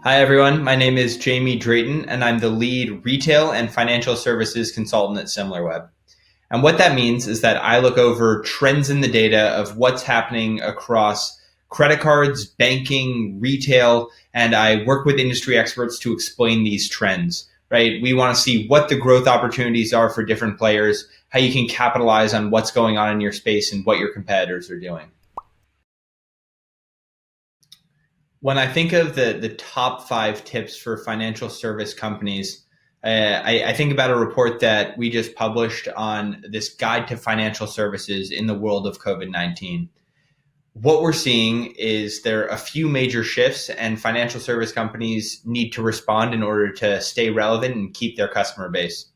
Hi, everyone. My name is Jamie Drayton, and I'm the lead retail and financial services consultant at SimilarWeb. And what that means is that I look over trends in the data of what's happening across credit cards, banking, retail, and I work with industry experts to explain these trends, right? We want to see what the growth opportunities are for different players, how you can capitalize on what's going on in your space and what your competitors are doing. When I think of the top 5 tips for financial service companies, I think about a report that we just published on this guide to financial services in the world of COVID-19. What we're seeing is there are a few major shifts, and financial service companies need to respond in order to stay relevant and keep their customer base.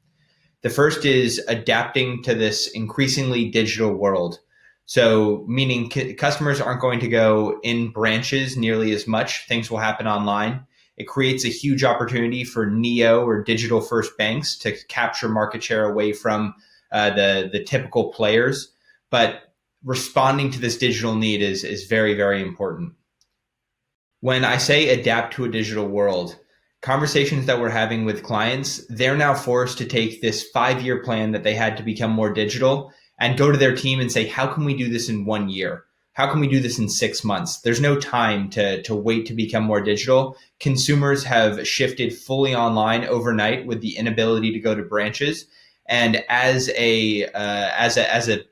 The first is adapting to this increasingly digital world. So, meaning customers aren't going to go in branches nearly as much. Things will happen online. It creates a huge opportunity for neo or digital first banks to capture market share away from the typical players. But responding to this digital need is very, very important. When I say adapt to a digital world, conversations that we're having with clients, they're now forced to take this 5-year plan that they had to become more digital and go to their team and say, how can we do this in 1 year? How can we do this in 6 months? There's no time to wait to become more digital. Consumers have shifted fully online overnight with the inability to go to branches. And as a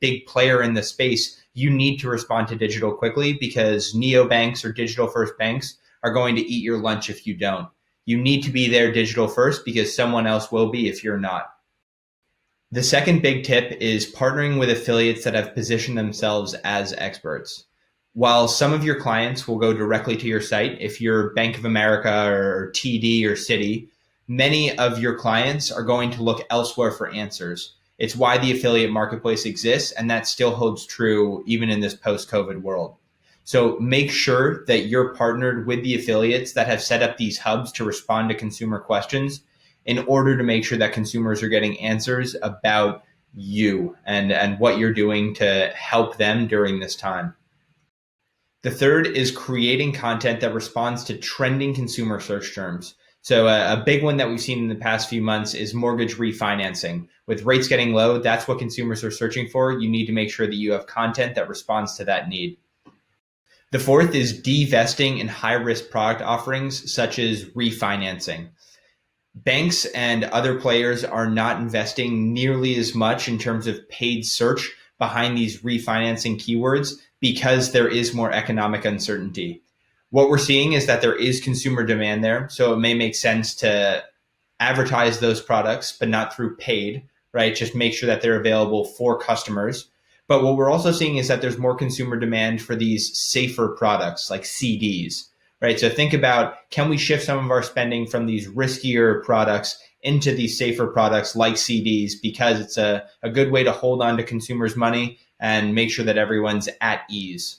big player in the space, you need to respond to digital quickly because neobanks or digital first banks are going to eat your lunch if you don't. You need to be there digital first because someone else will be if you're not. The second big tip is partnering with affiliates that have positioned themselves as experts. While some of your clients will go directly to your site, if you're Bank of America or TD or Citi, many of your clients are going to look elsewhere for answers. It's why the affiliate marketplace exists, and that still holds true even in this post-COVID world. So make sure that you're partnered with the affiliates that have set up these hubs to respond to consumer questions in order to make sure that consumers are getting answers about you and what you're doing to help them during this time. The third is creating content that responds to trending consumer search terms. So a big one that we've seen in the past few months is mortgage refinancing. With rates getting low, that's what consumers are searching for. You need to make sure that you have content that responds to that need. The fourth is divesting in high-risk product offerings such as refinancing. Banks and other players are not investing nearly as much in terms of paid search behind these refinancing keywords because there is more economic uncertainty. What we're seeing is that there is consumer demand there, so it may make sense to advertise those products, but not through paid, right? Just make sure that they're available for customers. But what we're also seeing is that there's more consumer demand for these safer products like CDs, right? So think about, can we shift some of our spending from these riskier products into these safer products like CDs, because it's a good way to hold on to consumers' money and make sure that everyone's at ease.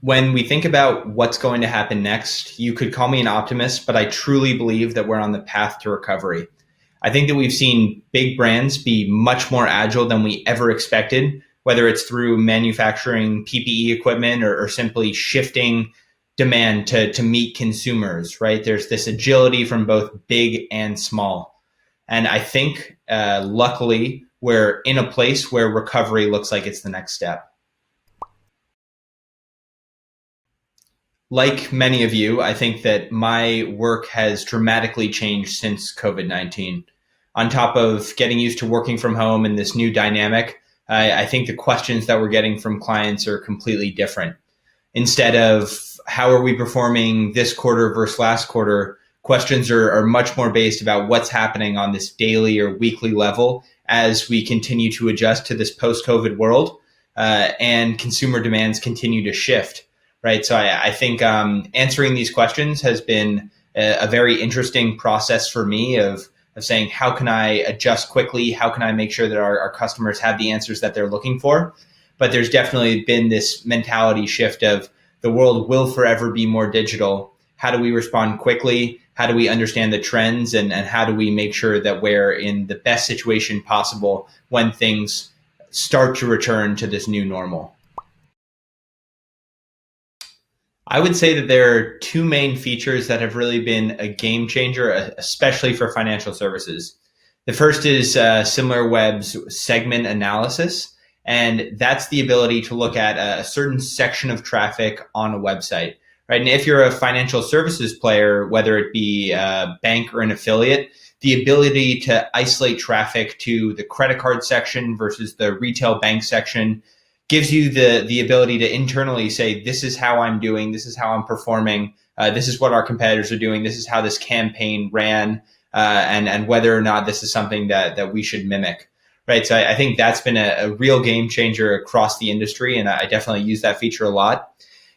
When we think about what's going to happen next, you could call me an optimist, but I truly believe that we're on the path to recovery. I think that we've seen big brands be much more agile than we ever expected, whether it's through manufacturing PPE equipment or simply shifting demand to meet consumers, right? There's this agility from both big and small. And I think, luckily, we're in a place where recovery looks like it's the next step. Like many of you, I think that my work has dramatically changed since COVID-19. On top of getting used to working from home and this new dynamic, I think the questions that we're getting from clients are completely different. Instead of how are we performing this quarter versus last quarter, questions are much more based about what's happening on this daily or weekly level as we continue to adjust to this post-COVID world, and consumer demands continue to shift. Right. So I think answering these questions has been a very interesting process for me of saying, how can I adjust quickly? How can I make sure that our customers have the answers that they're looking for? But there's definitely been this mentality shift of the world will forever be more digital. How do we respond quickly? How do we understand the trends? And how do we make sure that we're in the best situation possible when things start to return to this new normal? I would say that there are two main features that have really been a game changer, especially for financial services. The first is SimilarWeb's segment analysis, and that's the ability to look at a certain section of traffic on a website, right? And if you're a financial services player, whether it be a bank or an affiliate, the ability to isolate traffic to the credit card section versus the retail bank section gives you the ability to internally say, this is how I'm doing, this is how I'm performing, this is what our competitors are doing, this is how this campaign ran, and whether or not this is something that we should mimic. Right. So I think that's been a real game changer across the industry, and I definitely use that feature a lot.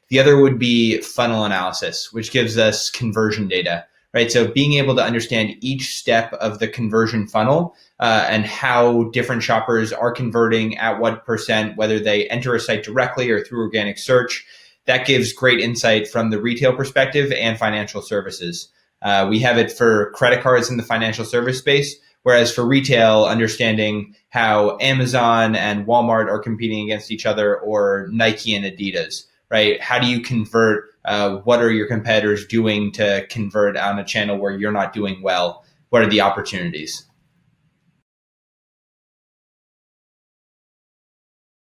The other would be funnel analysis, which gives us conversion data, right? So being able to understand each step of the conversion funnel and how different shoppers are converting at what percent, whether they enter a site directly or through organic search, that gives great insight from the retail perspective and financial services. We have it for credit cards in the financial service space, whereas for retail, understanding how Amazon and Walmart are competing against each other, or Nike and Adidas, right? How do you convert? What are your competitors doing to convert on a channel where you're not doing well? What are the opportunities?